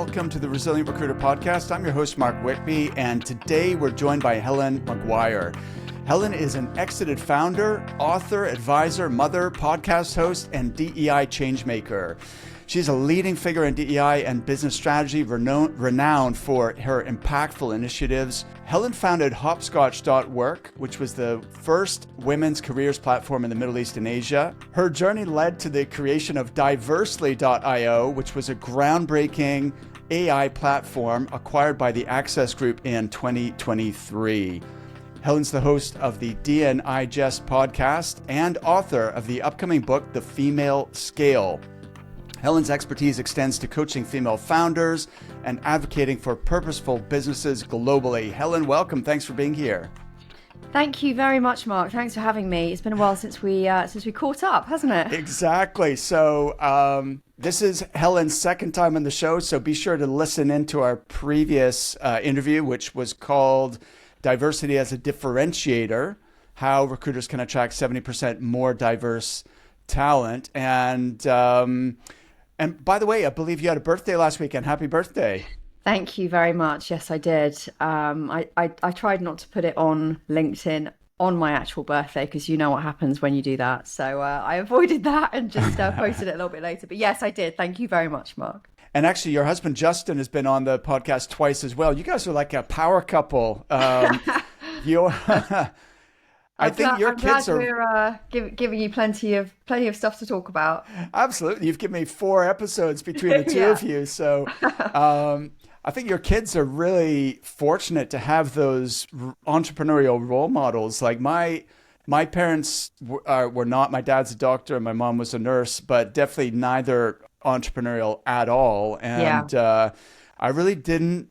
welcome to the Resilient Recruiter Podcast. I'm your host, Mark Whitby, and today we're joined by Helen McGuire. Helen is an exited founder, author, advisor, mother, podcast host, and DEI changemaker. She's a leading figure in DEI and business strategy, renowned for her impactful initiatives. Helen founded hopscotch.work, which was the first women's careers platform in the Middle East and Asia. Her journey led to the creation of diversely.io, which was a groundbreaking AI platform acquired by the Access Group in 2023. Helen's the host of the D&I Jest podcast and author of the upcoming book, The Female Scale. Helen's expertise extends to coaching female founders and advocating for purposeful businesses globally. Helen, welcome. Thanks for being here. Thank you very much, Mark. Thanks for having me. It's been a while since we caught up, hasn't it? Exactly. So this is Helen's second time on the show, so be sure to listen into our previous interview, which was called Diversity as a Differentiator, How Recruiters Can Attract 70% More Diverse Talent. And by the way, I believe you had a birthday last weekend. Happy birthday. Thank you very much. Yes, I did. I tried not to put it on LinkedIn on my actual birthday because you know what happens when you do that. So I avoided that and just posted it a little bit later. But yes, I did. Thank you very much, Mark. And actually, your husband, Justin, has been on the podcast twice as well. You guys are like a power couple. I think your kids are. We're giving you plenty of stuff to talk about. Absolutely, you've given me 4 episodes between the two of you, so I think your kids are really fortunate to have those entrepreneurial role models. Like my parents were not. My dad's a doctor, and my mom was a nurse, but definitely neither entrepreneurial at all. And I really didn't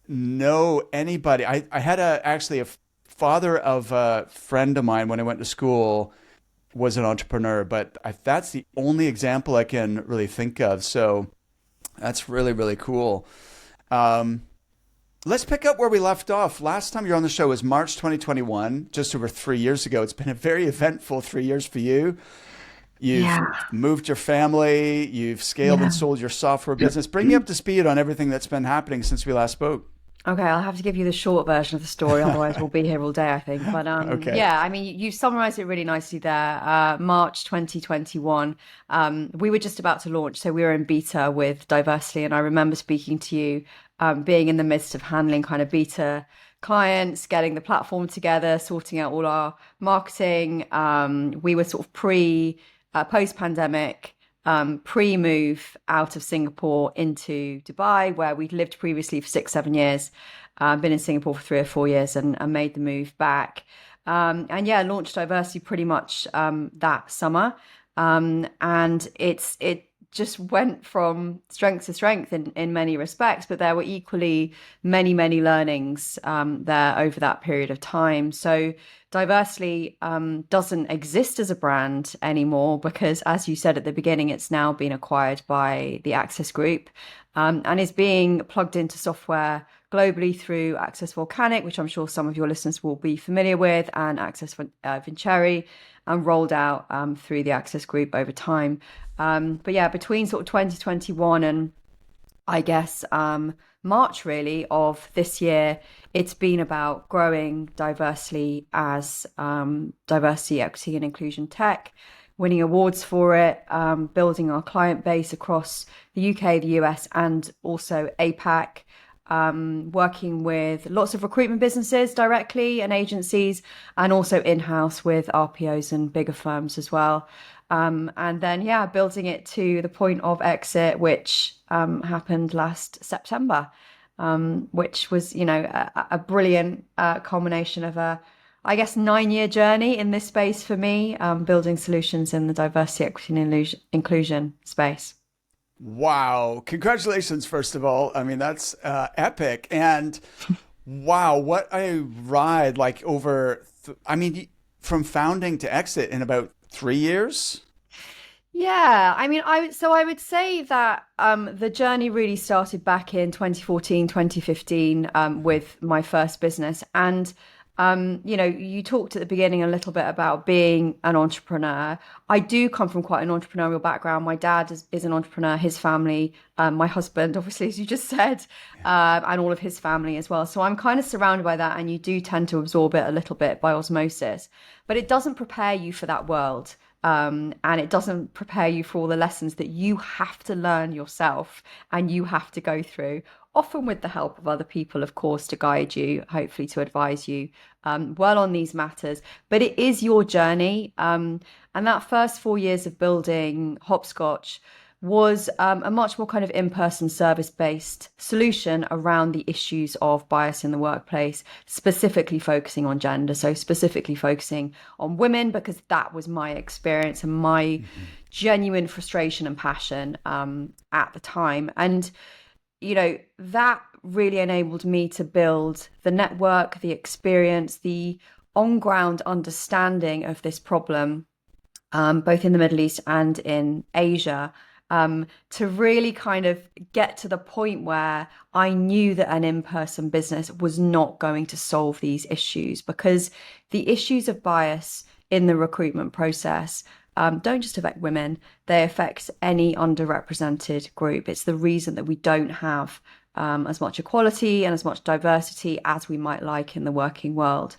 know anybody. I had actually a father of a friend of mine when I went to school was an entrepreneur, but that's the only example I can really think of. So that's really, really cool. Let's pick up where we left off. Last time you were on the show was March 2021, just over 3 years ago. It's been a very eventful 3 years for you. You've moved your family, you've scaled and sold your software business. Bring me up to speed on everything that's been happening since we last spoke. Okay, I'll have to give you the short version of the story, otherwise we'll be here all day, I think. But yeah, I mean, you summarized it really nicely there. March 2021, we were just about to launch, so we were in beta with Diversely, and I remember speaking to you, being in the midst of handling kind of beta clients, getting the platform together, sorting out all our marketing. We were sort of post-pandemic, pre-move out of Singapore into Dubai, where we'd lived previously for 6-7 years, been in Singapore for 3 or 4 years and made the move back. Launched Diversity pretty much that summer. And it just went from strength to strength in many respects, but there were equally many, many learnings there over that period of time. So Diversely doesn't exist as a brand anymore because, as you said at the beginning, it's now been acquired by the Access Group and is being plugged into software globally through Access Volcanic, which I'm sure some of your listeners will be familiar with, and Access Vincere, and rolled out through the Access Group over time. But yeah, between sort of 2021 and I guess March really of this year, it's been about growing Diversely as diversity, equity and inclusion tech, winning awards for it, building our client base across the UK, the US and also APAC, working with lots of recruitment businesses directly and agencies, and also in-house with RPOs and bigger firms as well. And then, building it to the point of exit, which happened last September, which was, a brilliant culmination of a 9-year journey in this space for me, building solutions in the diversity, equity and inclusion space. Wow. Congratulations, first of all. I mean, that's epic. And wow, what a ride, like over, from founding to exit in about 3 years? Yeah, I mean, I would say that the journey really started back in 2014, 2015 with my first business. And You talked at the beginning a little bit about being an entrepreneur. I do come from quite an entrepreneurial background. My dad is an entrepreneur, his family, my husband, obviously, as you just said, and all of his family as well. So I'm kind of surrounded by that, and you do tend to absorb it a little bit by osmosis, but it doesn't prepare you for that world. And it doesn't prepare you for all the lessons that you have to learn yourself and you have to go through, often with the help of other people, of course, to guide you, hopefully to advise you well on these matters. But it is your journey. And that first 4 years of building Hopscotch was a much more kind of in-person service-based solution around the issues of bias in the workplace, specifically focusing on gender. So specifically focusing on women, because that was my experience and my genuine frustration and passion at the time. And, that really enabled me to build the network, the experience, the on-ground understanding of this problem, both in the Middle East and in Asia, to really kind of get to the point where I knew that an in-person business was not going to solve these issues, because the issues of bias in the recruitment process don't just affect women, they affect any underrepresented group. It's the reason that we don't have as much equality and as much diversity as we might like in the working world.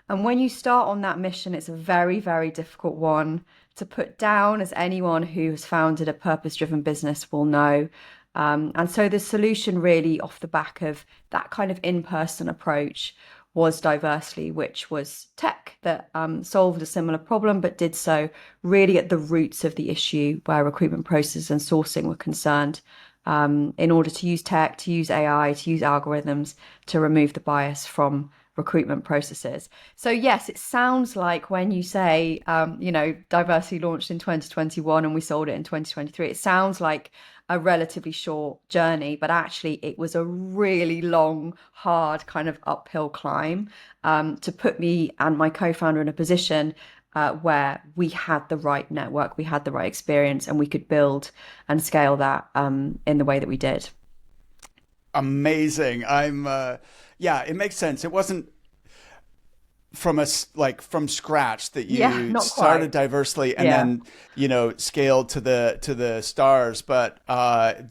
And when you start on that mission, it's a very, very difficult one to put down, as anyone who has founded a purpose-driven business will know. And so the solution really off the back of that kind of in-person approach was Diversely, which was tech that solved a similar problem, but did so really at the roots of the issue where recruitment processes and sourcing were concerned, in order to use tech, to use AI, to use algorithms to remove the bias from recruitment processes. So yes, it sounds like when you say, Diversely launched in 2021 and we sold it in 2023, it sounds like a relatively short journey, but actually it was a really long, hard kind of uphill climb to put me and my co-founder in a position where we had the right network, we had the right experience, and we could build and scale that in the way that we did. Amazing. It makes sense. It wasn't from scratch that you started Diversely and then scaled to the stars, but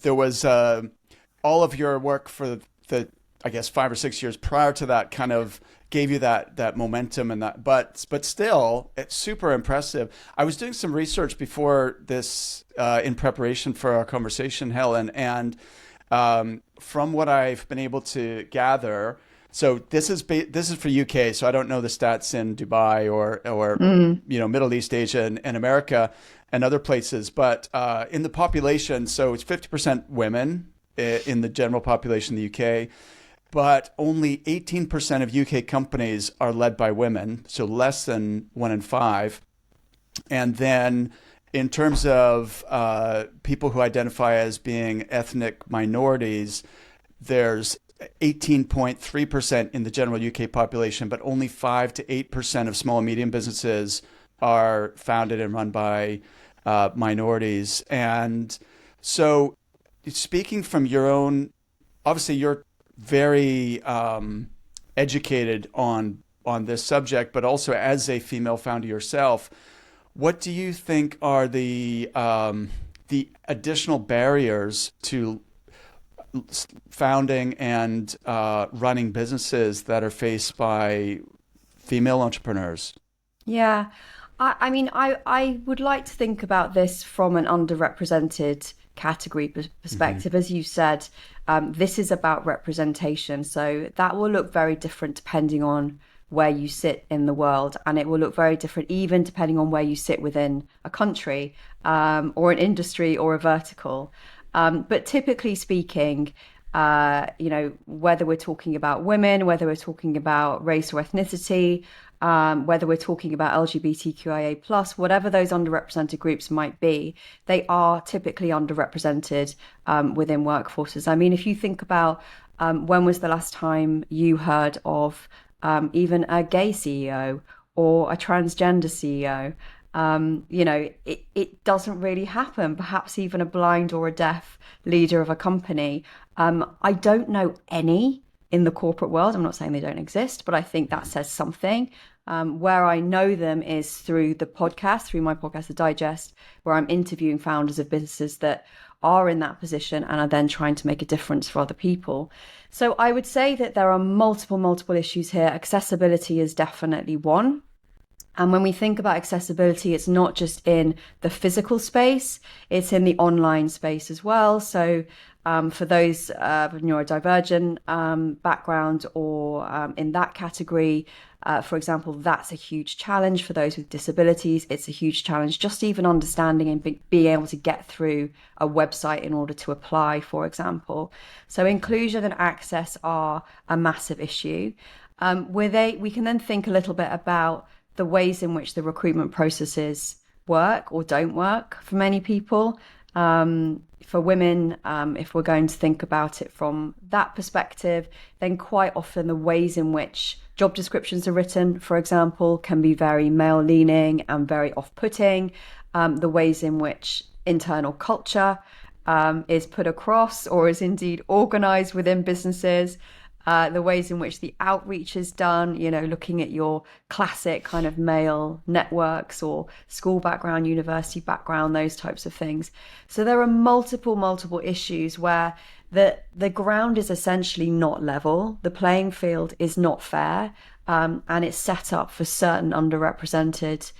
there was all of your work for the I guess 5 or 6 years prior to that kind of gave you that momentum and that, but still it's super impressive. I was doing some research before this in preparation for our conversation, Helen, and from what I've been able to gather, so this is for UK, so I don't know the stats in Dubai or Middle East, Asia, and America and other places, but in the population, so it's 50% women in the general population in the UK, but only 18% of UK companies are led by women, so less than 1 in 5. And then in terms of people who identify as being ethnic minorities, there's 18.3% in the general UK population, but only 5 to 8% of small and medium businesses are founded and run by minorities. And so speaking from your own, obviously you're very educated on this subject, but also as a female founder yourself, what do you think are the additional barriers to founding and running businesses that are faced by female entrepreneurs? Yeah, I mean, I would like to think about this from an underrepresented category perspective. As you said, this is about representation. So that will look very different depending on where you sit in the world. And it will look very different even depending on where you sit within a country or an industry or a vertical. But typically speaking, whether we're talking about women, whether we're talking about race or ethnicity, whether we're talking about LGBTQIA+, whatever those underrepresented groups might be, they are typically underrepresented within workforces. I mean, if you think about when was the last time you heard of even a gay CEO or a transgender CEO? It doesn't really happen. Perhaps even a blind or a deaf leader of a company. I don't know any in the corporate world. I'm not saying they don't exist, but I think that says something. Where I know them is through the podcast, through my podcast, The Digest, where I'm interviewing founders of businesses that are in that position and are then trying to make a difference for other people. So I would say that there are multiple issues here. Accessibility is definitely one. And when we think about accessibility, it's not just in the physical space, it's in the online space as well. So for those with neurodivergent background or in that category, for example, that's a huge challenge. For those with disabilities, it's a huge challenge, just even understanding and being able to get through a website in order to apply, for example. So inclusion and access are a massive issue. We can then think a little bit about the ways in which the recruitment processes work or don't work for many people. For women, if we're going to think about it from that perspective, then quite often the ways in which job descriptions are written, for example, can be very male-leaning and very off-putting. The ways in which internal culture is put across or is indeed organized within businesses, the ways in which the outreach is done, looking at your classic kind of male networks or school background, university background, those types of things. So there are multiple issues where the ground is essentially not level, the playing field is not fair, and it's set up for certain underrepresented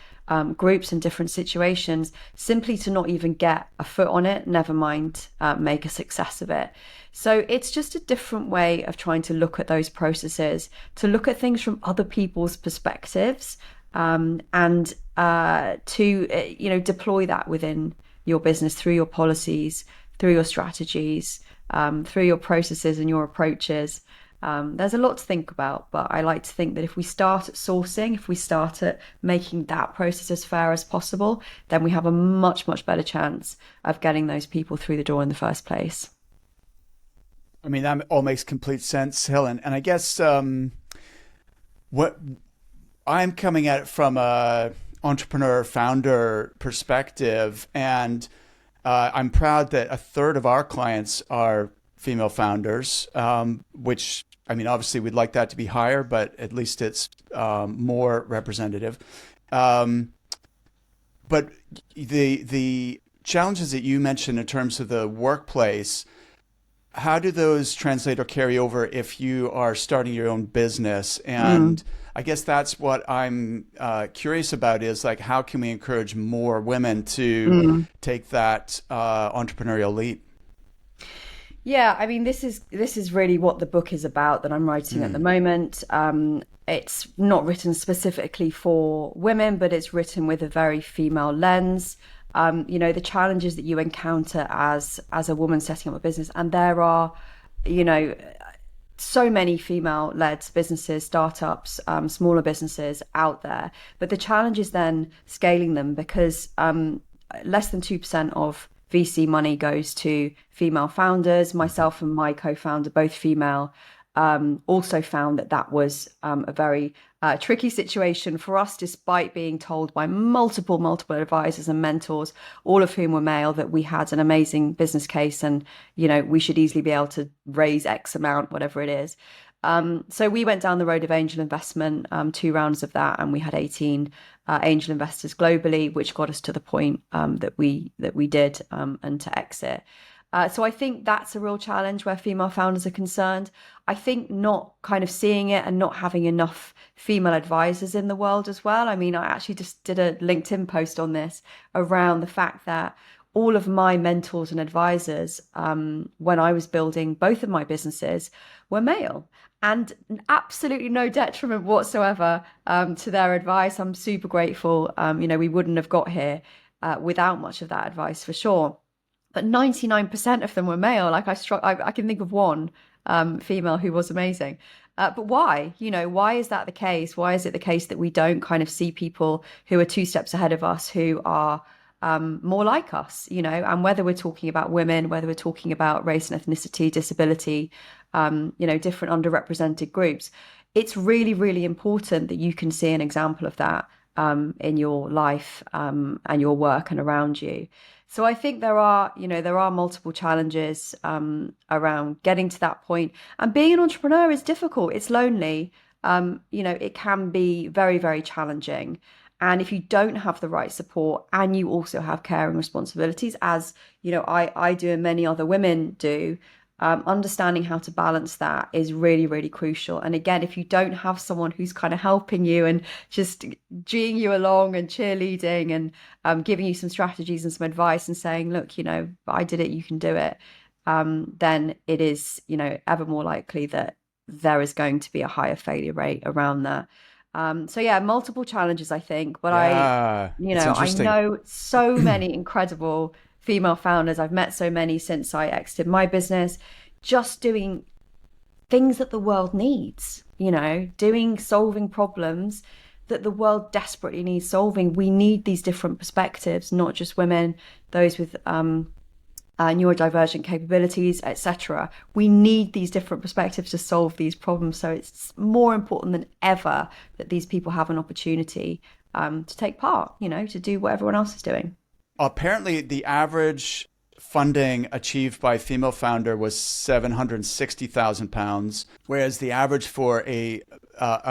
groups in different situations simply to not even get a foot on it, never mind make a success of it. So it's just a different way of trying to look at those processes, to look at things from other people's perspectives, and to deploy that within your business through your policies, through your strategies, through your processes and your approaches. There's a lot to think about, but I like to think that if we start at sourcing, if we start at making that process as fair as possible, then we have a much better chance of getting those people through the door in the first place. I mean, that all makes complete sense, Helen. And I guess what I'm coming at it from a entrepreneur founder perspective, and I'm proud that a third of our clients are female founders, which, I mean, obviously we'd like that to be higher, but at least it's more representative. But the challenges that you mentioned in terms of the workplace, how do those translate or carry over if you are starting your own business? And I guess that's what I'm curious about is like, how can we encourage more women to take that entrepreneurial leap? Yeah, I mean, this is really what the book is about that I'm writing at the moment. It's not written specifically for women, but it's written with a very female lens. The challenges that you encounter as a woman setting up a business, and there are, so many female-led businesses, startups, smaller businesses out there. But the challenge is then scaling them because less than 2% of VC money goes to female founders. Myself and my co-founder, both female, also found that was a very tricky situation for us, despite being told by multiple advisors and mentors, all of whom were male, that we had an amazing business case and, we should easily be able to raise X amount, whatever it is. So we went down the road of angel investment, 2 rounds of that, and we had 18 angel investors globally, which got us to the point that we did and to exit. So I think that's a real challenge where female founders are concerned. I think not kind of seeing it and not having enough female advisors in the world as well. I mean, I actually just did a LinkedIn post on this around the fact that all of my mentors and advisors, when I was building both of my businesses, were male. And absolutely no detriment whatsoever to their advice. I'm super grateful. We wouldn't have got here without much of that advice for sure. But 99% of them were male. Like I can think of one female who was amazing. But why? Why is that the case? Why is it the case that we don't kind of see people who are 2 steps ahead of us who are more like us, and whether we're talking about women, whether we're talking about race and ethnicity, disability, different underrepresented groups, it's really, really important that you can see an example of that in your life and your work and around you. So I think there are multiple challenges around getting to that point. And being an entrepreneur is difficult. It's lonely. It can be very, very challenging. And if you don't have the right support and you also have caring responsibilities, as I do and many other women do, understanding how to balance that is really, really crucial. And again, if you don't have someone who's kind of helping you and just geeing you along and cheerleading and giving you some strategies and some advice and saying, look, I did it, you can do it, then it is, ever more likely that there is going to be a higher failure rate around that. So yeah, multiple challenges, I think, but Yeah, it's I interesting. know so many incredible female founders. I've met so many since I exited my business, just doing things that the world needs, solving problems that the world desperately needs solving. We need these different perspectives, not just women, those with neurodivergent capabilities, etc. We need these different perspectives to solve these problems. So it's more important than ever that these people have an opportunity to take part, to do what everyone else is doing. Apparently, the average funding achieved by a female founder was £760,000, whereas the average for a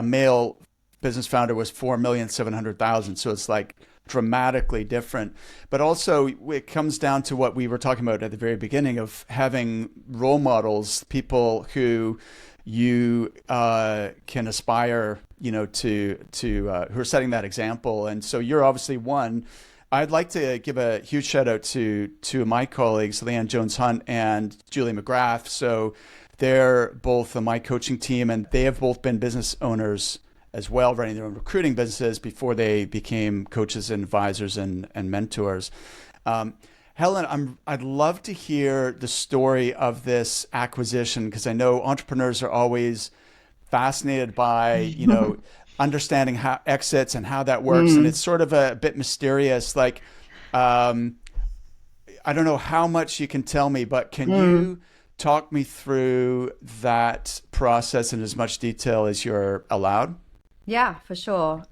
male business founder was $4,700,000. So it's like dramatically different. But also, it comes down to what we were talking about at the very beginning of having role models, people who you can aspire, to who are setting that example. And so you're obviously one. I'd like to give a huge shout out to two of my colleagues, Leanne Jones-Hunt and Julie McGrath. So they're both on my coaching team, and they have both been business owners as well, running their own recruiting businesses before they became coaches and advisors and mentors. Helen, I'd love to hear the story of this acquisition, because I know entrepreneurs are always fascinated by, understanding how exits and how that works. And it's sort of a bit mysterious. Like, I don't know how much you can tell me, but can you talk me through that process in as much detail as you're allowed? Yeah, for sure.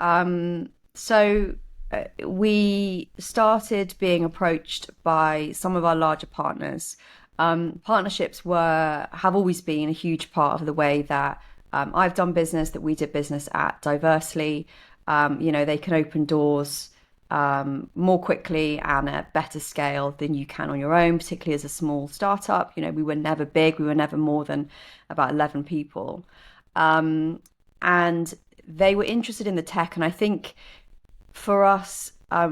So we started being approached by some of our larger partners. Partnerships have always been a huge part of the way that I've done business, that we did business at Diversely. They can open doors more quickly and at better scale than you can on your own, particularly as a small startup. We were never big. We were never more than about 11 people. And they were interested in the tech. And I think for us,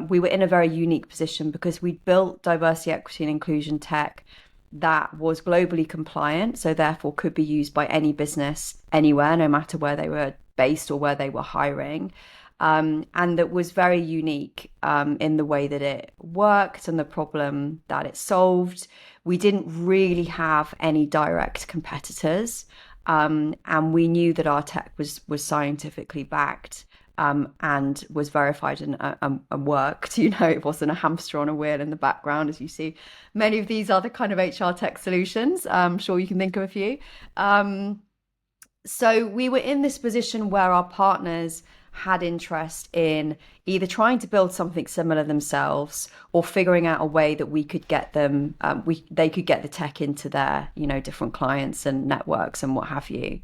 we were in a very unique position because we built diversity, equity, and inclusion tech that was globally compliant, so therefore could be used by any business anywhere, no matter where they were based or where they were hiring. And that was very unique in the way that it worked and the problem that it solved. We didn't really have any direct competitors. And we knew that our tech was scientifically backed and was verified and worked. It wasn't a hamster on a wheel in the background, as you see many of these other kind of HR tech solutions. I'm sure you can think of a few. So we were in this position where our partners had interest in either trying to build something similar themselves or figuring out a way that we could get them, they could get the tech into their, different clients and networks and what have you.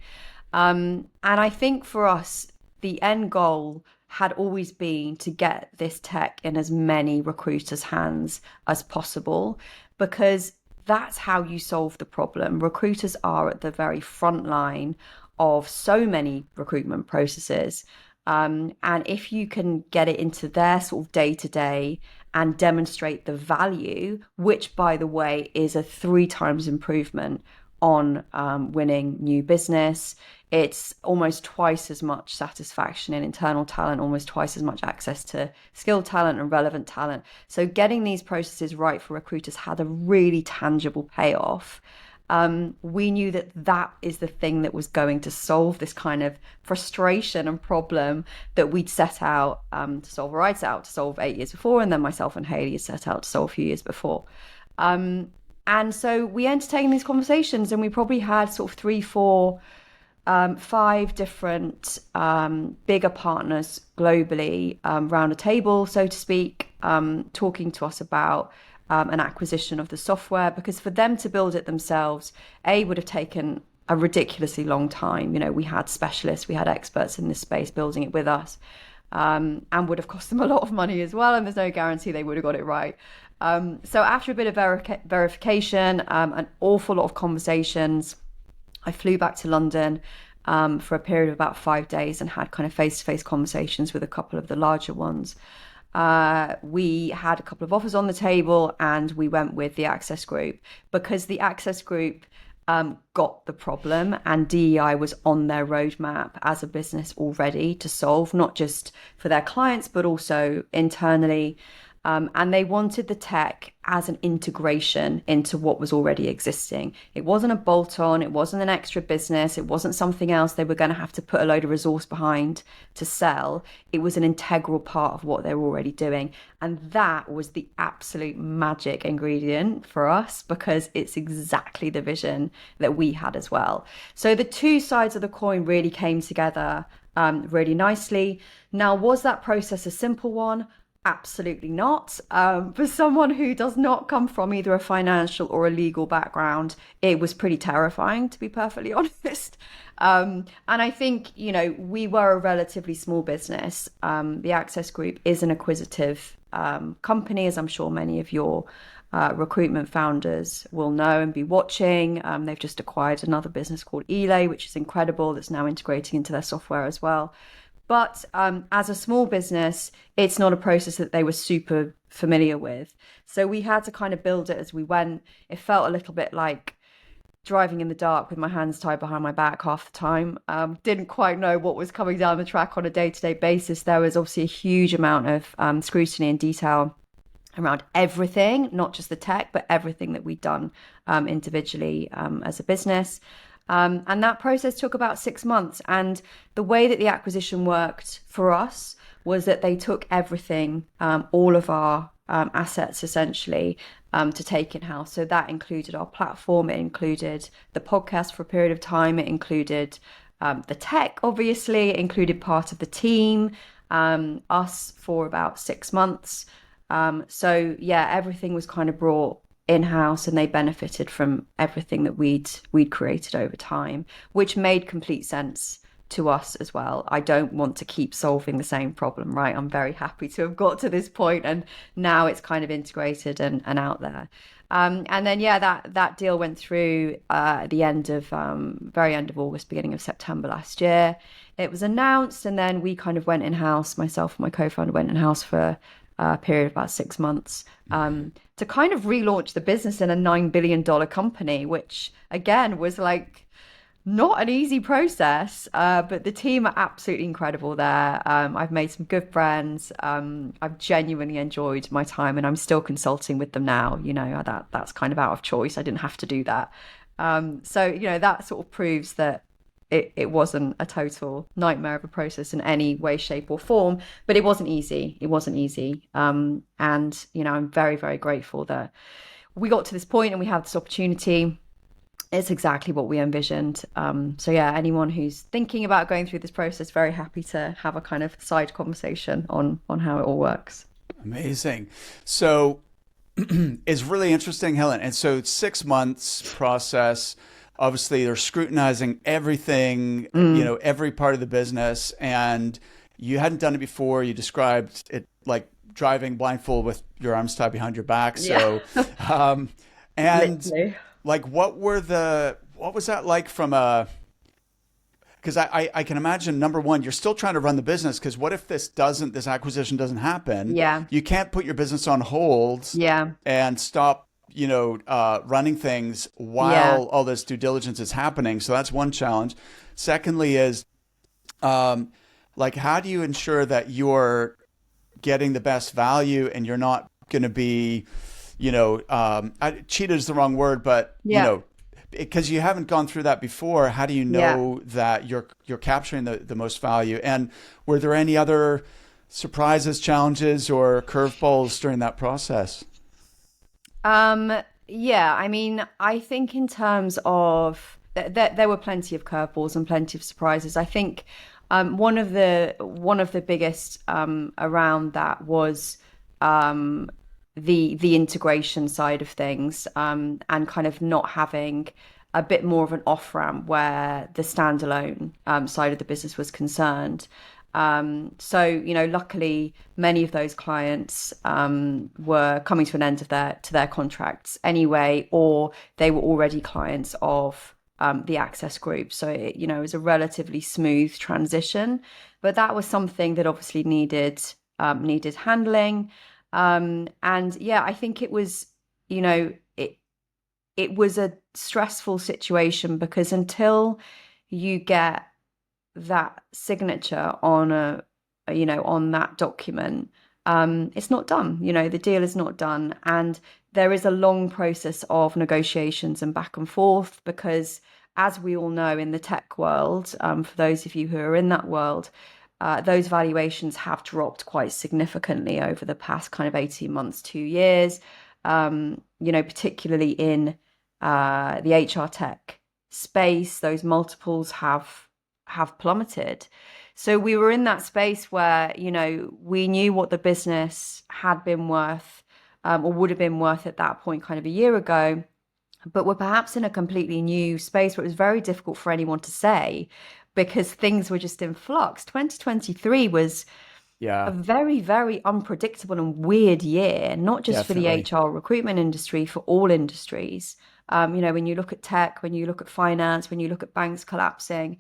And I think for us, the end goal had always been to get this tech in as many recruiters' hands as possible, because that's how you solve the problem. Recruiters are at the very front line of so many recruitment processes. And if you can get it into their sort of day-to-day and demonstrate the value, which, by the way, is a 3 times improvement on winning new business, it's almost twice as much satisfaction in internal talent, almost twice as much access to skilled talent and relevant talent. So getting these processes right for recruiters had a really tangible payoff. We knew that is the thing that was going to solve this kind of frustration and problem that we'd set out to solve, or I'd set out to solve 8 years before, and then myself and Hayley had set out to solve a few years before. And so we entertained these conversations, and we probably had sort of 3, 4, 5 different bigger partners globally round a table, so to speak, talking to us about an acquisition of the software, because for them to build it themselves, would have taken a ridiculously long time. We had specialists, we had experts in this space building it with us, and would have cost them a lot of money as well. And there's no guarantee they would have got it right. So after a bit of verification, an awful lot of conversations, I flew back to London for a period of about 5 days and had kind of face-to-face conversations with a couple of the larger ones. We had a couple of offers on the table, and we went with the Access Group because the Access Group got the problem, and DEI was on their roadmap as a business already to solve, not just for their clients, but also internally. And they wanted the tech as an integration into what was already existing. It wasn't a bolt-on, it wasn't an extra business, it wasn't something else they were going to have to put a load of resource behind to sell. It was an integral part of what they were already doing. And that was the absolute magic ingredient for us, because it's exactly the vision that we had as well. So the two sides of the coin really came together really nicely. Now, was that process a simple one? Absolutely not. For someone who does not come from either a financial or a legal background, it was pretty terrifying, to be perfectly honest. And I think, we were a relatively small business. The Access Group is an acquisitive company, as I'm sure many of your recruitment founders will know and be watching. They've just acquired another business called Elay, which is incredible, that's now integrating into their software as well. But as a small business, it's not a process that they were super familiar with. So we had to kind of build it as we went. It felt a little bit like driving in the dark with my hands tied behind my back half the time. Didn't quite know what was coming down the track on a day-to-day basis. There was obviously a huge amount of scrutiny and detail around everything, not just the tech, but everything that we'd done individually as a business. And that process took about 6 months. And the way that the acquisition worked for us was that they took everything, all of our assets essentially, to take in-house. So that included our platform, it included the podcast for a period of time, it included the tech, obviously, it included part of the team, us for about 6 months. So yeah, everything was kind of brought in-house, and they benefited from everything that we'd created over time, which made complete sense to us as well. I don't want to keep solving the same problem, right? I'm very happy to have got to this point, and now it's kind of integrated and out there. And then that deal went through at the end of very end of August, beginning of September last year. It was announced, and then we kind of went in-house. Myself and my co-founder went in-house for a period of about 6 months to kind of relaunch the business in a $9 billion company, which again was like not an easy process, but the team are absolutely incredible there. I've made some good friends. I've genuinely enjoyed my time, and I'm still consulting with them now. That's kind of out of choice. I didn't have to do that. So that sort of proves that it wasn't a total nightmare of a process in any way, shape or form, but it wasn't easy. And, I'm very, very grateful that we got to this point and we have this opportunity. It's exactly what we envisioned. So yeah, anyone who's thinking about going through this process, very happy to have a kind of side conversation on how it all works. Amazing. So it's really interesting, Helen. And so 6 months process. Obviously, they're scrutinizing everything, every part of the business. And you hadn't done it before. You described it like driving blindfold with your arms tied behind your back. So, and literally. Like, what was that like from because I can imagine, number one, you're still trying to run the business, because what if this acquisition doesn't happen? Yeah. You can't put your business on hold and stop running things while all this due diligence is happening. So that's one challenge. Secondly is, how do you ensure that you're getting the best value and you're not going to be, cheated is the wrong word, but, because you haven't gone through that before, how do you know that you're capturing the most value? And were there any other surprises, challenges, or curveballs during that process? I think in terms of there were plenty of curveballs and plenty of surprises. I think one of the biggest around that was the integration side of things, and kind of not having a bit more of an off ramp where the standalone side of the business was concerned. So, luckily, many of those clients were coming to an end of their contracts anyway, or they were already clients of the Access Group. So, it was a relatively smooth transition, but that was something that obviously needed handling. And yeah, I think it was, it was a stressful situation because until you get that signature on on that document, it's not done. The deal is not done, and there is a long process of negotiations and back and forth because, as we all know in the tech world, for those of you who are in that world, those valuations have dropped quite significantly over the past kind of 18 months, 2 years, particularly in the HR tech space. Those multiples have plummeted. So we were in that space where, we knew what the business had been worth, or would have been worth at that point kind of a year ago, but we're perhaps in a completely new space where it was very difficult for anyone to say because things were just in flux. 2023 was a very, very unpredictable and weird year, not just for the Definitely. HR recruitment industry, for all industries. When you look at tech, when you look at finance, when you look at banks collapsing,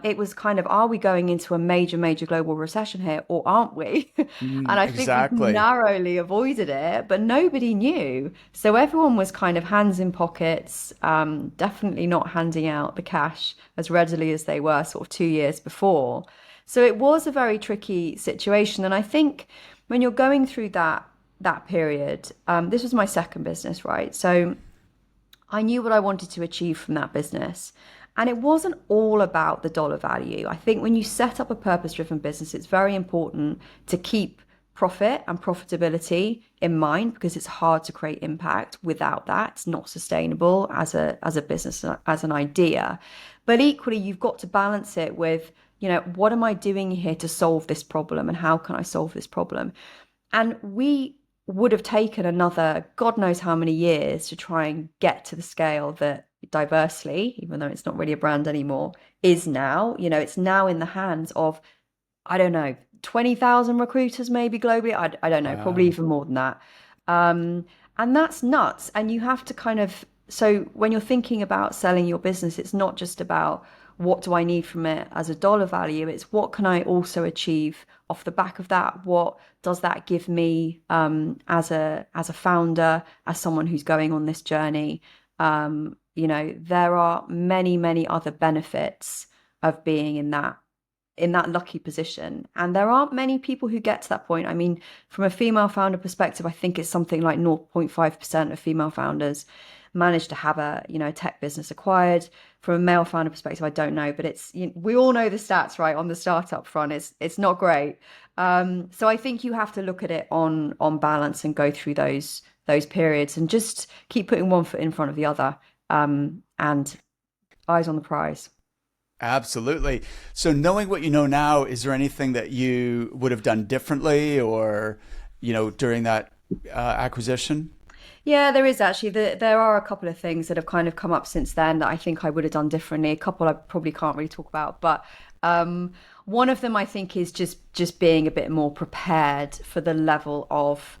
it was kind of, are we going into a major, major global recession here, or aren't we? And I think we've Exactly. narrowly avoided it, but nobody knew. So everyone was kind of hands in pockets, definitely not handing out the cash as readily as they were sort of 2 years before. So it was a very tricky situation. And I think when you're going through that period, this was my second business, right? So I knew what I wanted to achieve from that business. And it wasn't all about the dollar value. I think when you set up a purpose-driven business, it's very important to keep profit and profitability in mind because it's hard to create impact without that. It's not sustainable as a business, as an idea. But equally, you've got to balance it with, what am I doing here to solve this problem and how can I solve this problem? And we would have taken another God knows how many years to try and get to the scale that Diversely, even though it's not really a brand anymore, is now. It's now in the hands of, I don't know, 20,000 recruiters maybe globally. I don't know, probably Wow. even more than that. And that's nuts. And you have to kind of, so when you're thinking about selling your business, it's not just about what do I need from it as a dollar value, it's what can I also achieve off the back of that? What does that give me as a founder, as someone who's going on this journey? There are many, many other benefits of being in that lucky position. And there aren't many people who get to that point. I mean, from a female founder perspective, I think it's something like 0.5% of female founders manage to have a tech business acquired. From a male founder perspective, I don't know, but it's, we all know the stats, right? On the startup front, it's not great. So I think you have to look at it on balance and go through those periods and just keep putting one foot in front of the other, and eyes on the prize. Absolutely. So knowing what you know now, is there anything that you would have done differently or, during that acquisition? Yeah, there is actually. There are a couple of things that have kind of come up since then that I think I would have done differently. A couple I probably can't really talk about, but one of them I think is just being a bit more prepared for the level of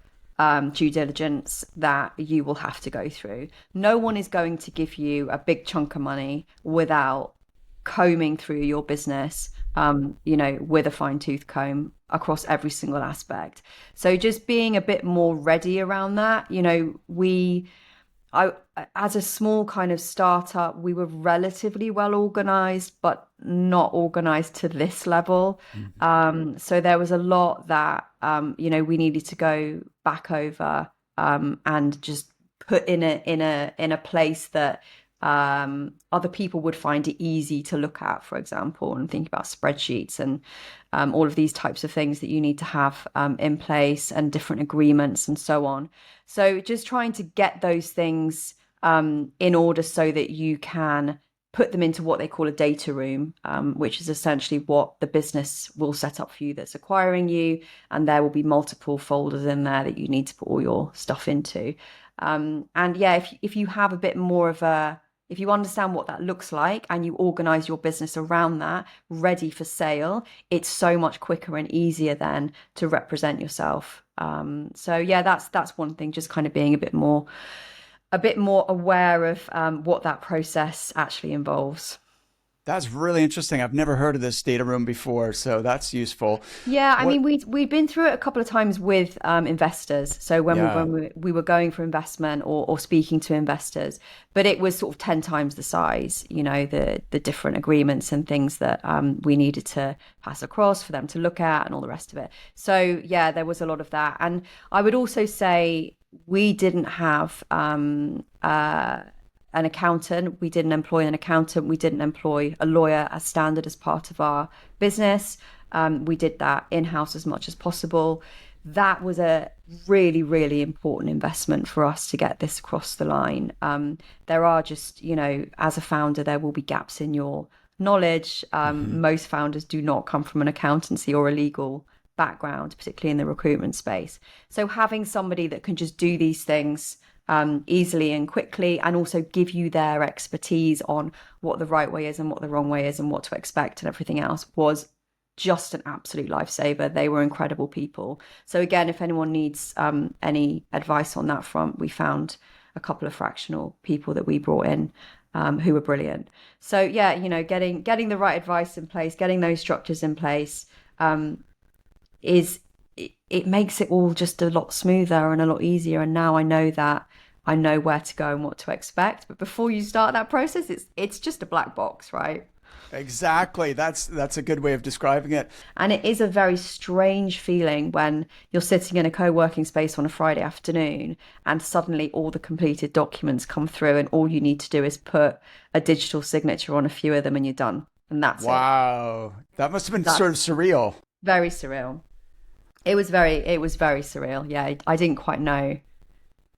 due diligence that you will have to go through. No one is going to give you a big chunk of money without combing through your business, with a fine tooth comb across every single aspect. So just being a bit more ready around that, I, as a small kind of startup, we were relatively well organized, but not organized to this level. Mhm. So there was a lot that, we needed to go back over, and just put in a place that other people would find it easy to look at, for example, and think about spreadsheets and all of these types of things that you need to have in place and different agreements and so on. So just trying to get those things in order so that you can put them into what they call a data room, which is essentially what the business will set up for you that's acquiring you. And there will be multiple folders in there that you need to put all your stuff into. And yeah, if you have a bit more of if you understand what that looks like and you organize your business around that, ready for sale, it's so much quicker and easier then to represent yourself. So yeah, that's one thing, just kind of being a bit more aware of what that process actually involves. That's really interesting. I've never heard of this data room before, so that's useful. Yeah, I What? mean, we've been through it a couple of times with investors. So Yeah. when we were going for investment or speaking to investors, but it was sort of 10 times the size, the different agreements and things that we needed to pass across for them to look at and all the rest of it. So yeah, there was a lot of that. And I would also say we didn't have an accountant. We didn't employ an accountant. We didn't employ a lawyer as standard as part of our business. We did that in-house as much as possible. That was a really, really important investment for us to get this across the line. There are just, as a founder, there will be gaps in your knowledge. Hmm. Most founders do not come from an accountancy or a legal background, particularly in the recruitment space. So having somebody that can just do these things easily and quickly, and also give you their expertise on what the right way is and what the wrong way is and what to expect and everything else, was just an absolute lifesaver. They were incredible people. So again, if anyone needs any advice on that front, we found a couple of fractional people that we brought in who were brilliant. So yeah, getting the right advice in place, getting those structures in place, is it makes it all just a lot smoother and a lot easier. And now I know where to go and what to expect. But before you start that process, it's just a black box, right? Exactly. That's a good way of describing it. And it is a very strange feeling when you're sitting in a co-working space on a Friday afternoon and suddenly all the completed documents come through and all you need to do is put a digital signature on a few of them and you're done. And that's it. Wow. That must have been sort of That's surreal. very surreal. It was very surreal. Yeah, I didn't quite know,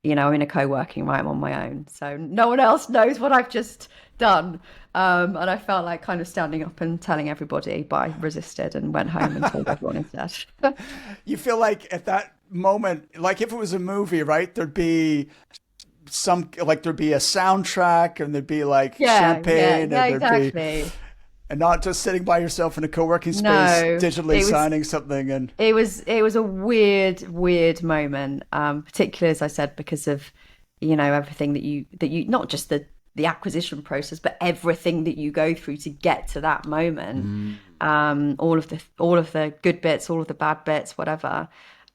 I'm in a co-working, right? I'm on my own. So no one else knows what I've just done. And I felt like kind of standing up and telling everybody, but I resisted and went home and told everyone instead. You feel like at that moment, like if it was a movie, right? There'd be there'd be a soundtrack and there'd be like champagne Yeah, and there'd be, exactly. and not just sitting by yourself in a co-working space, No, digitally signing something. And it was a weird moment, particularly as I said, because of, everything that you not just the acquisition process, but everything that you go through to get to that moment. mm, All of the good bits, all of the bad bits, whatever.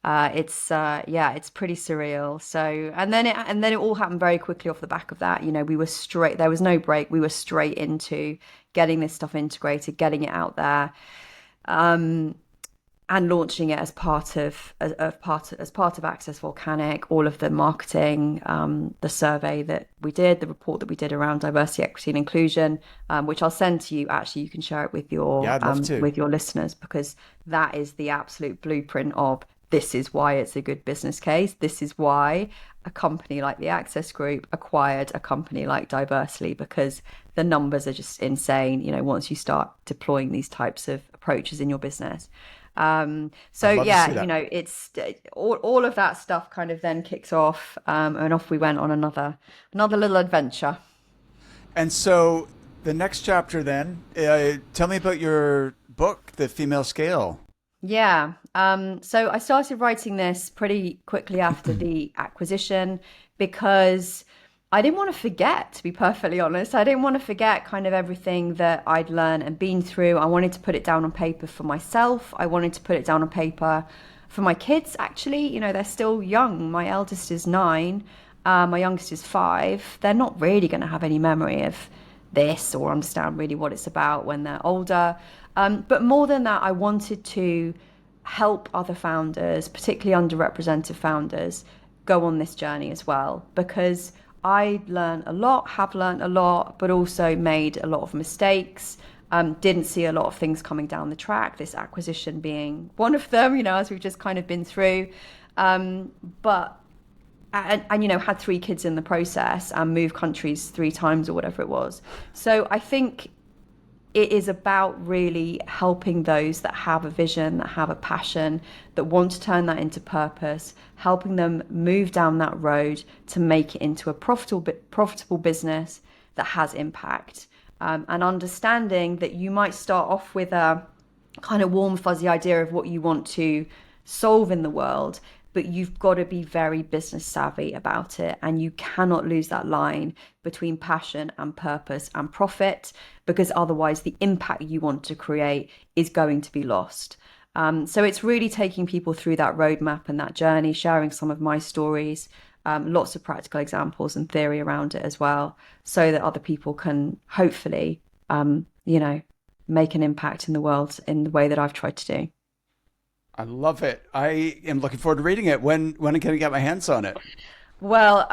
It's pretty surreal. So and then it all happened very quickly off the back of that. We were straight. There was no break. We were straight into getting this stuff integrated, getting it out there, and launching it as part of Access Volcanic. All of the marketing, the survey that we did, the report that we did around diversity, equity, and inclusion, which I'll send to you. Actually, you can share it yeah, I'd love to. with your listeners, because that is the absolute blueprint of, this is why it's a good business case. This is why a company like the Access Group acquired a company like Diversely, because the numbers are just insane, once you start deploying these types of approaches in your business. I'd So love to see yeah, that. it's all of that stuff kind of then kicks off, and off we went on another little adventure. And so the next chapter, then, tell me about your book, The Female Scale. Yeah. So I started writing this pretty quickly after the acquisition, because I didn't want to forget, to be perfectly honest. I didn't want to forget kind of everything that I'd learned and been through. I wanted to put it down on paper for myself. I wanted to put it down on paper for my kids, actually. They're still young. My eldest is 9. My youngest is 5. They're not really going to have any memory of this or understand really what it's about when they're older. But more than that, I wanted to help other founders, particularly underrepresented founders, go on this journey as well, because I learned a lot, have learned a lot, but also made a lot of mistakes. Didn't see a lot of things coming down the track, this acquisition being one of them, as we've just kind of been through. But and you know, had 3 kids in the process and moved countries 3 times or whatever it was. So I think it is about really helping those that have a vision, that have a passion, that want to turn that into purpose, helping them move down that road to make it into a profitable business that has impact. And understanding that you might start off with a kind of warm, fuzzy idea of what you want to solve in the world, but you've got to be very business savvy about it. And you cannot lose that line between passion and purpose and profit, because otherwise the impact you want to create is going to be lost. So it's really taking people through that roadmap and that journey, sharing some of my stories, lots of practical examples and theory around it as well, so that other people can hopefully, you know, make an impact in the world in the way that I've tried to do. I love it. I am looking forward to reading it. When can I get my hands on it? Well,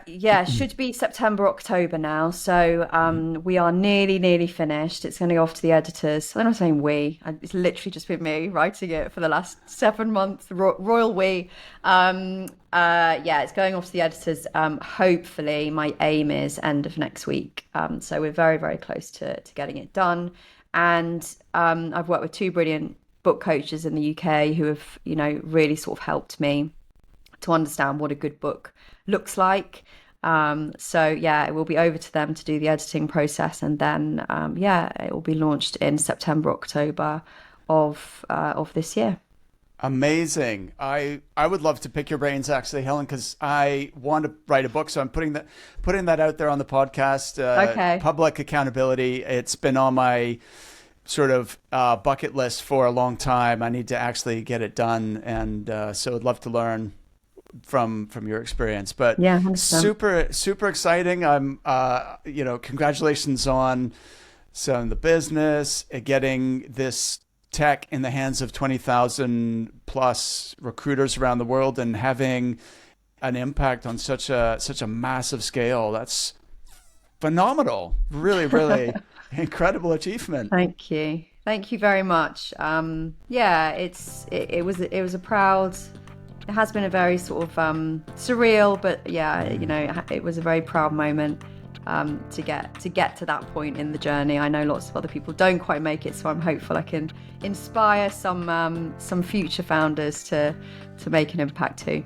yeah, should be September, October now. So we are nearly finished. It's going to go off to the editors. I'm not saying we. It's literally just been me writing it for the last 7 months. Royal we. Yeah, it's going off to the editors. Hopefully, my aim is end of next week. So we're very close to getting it done. And I've worked with 2 brilliant book coaches in the UK who have, you know, really sort of helped me to understand what a good book looks like. So yeah, it will be over to them to do the editing process, and then yeah, it will be launched in September, October of this year. Amazing. I would love to pick your brains actually, Helen, because I want to write a book. So I'm putting that out there on the podcast. Okay. Public accountability. It's been on my sort of bucket list for a long time. I need to actually get it done, and so I'd love to learn from your experience. But yeah, 100%. super exciting. I'm you know, congratulations on selling the business, getting this tech in the hands of 20,000 plus recruiters around the world, and having an impact on such a massive scale. That's phenomenal. Really incredible achievement. Thank you very much. Yeah, it was a proud, it has been a very sort of surreal, but yeah, you know, it was a very proud moment to get to that point in the journey. I know lots of other people don't quite make it, so I'm hopeful I can inspire some future founders to make an impact too.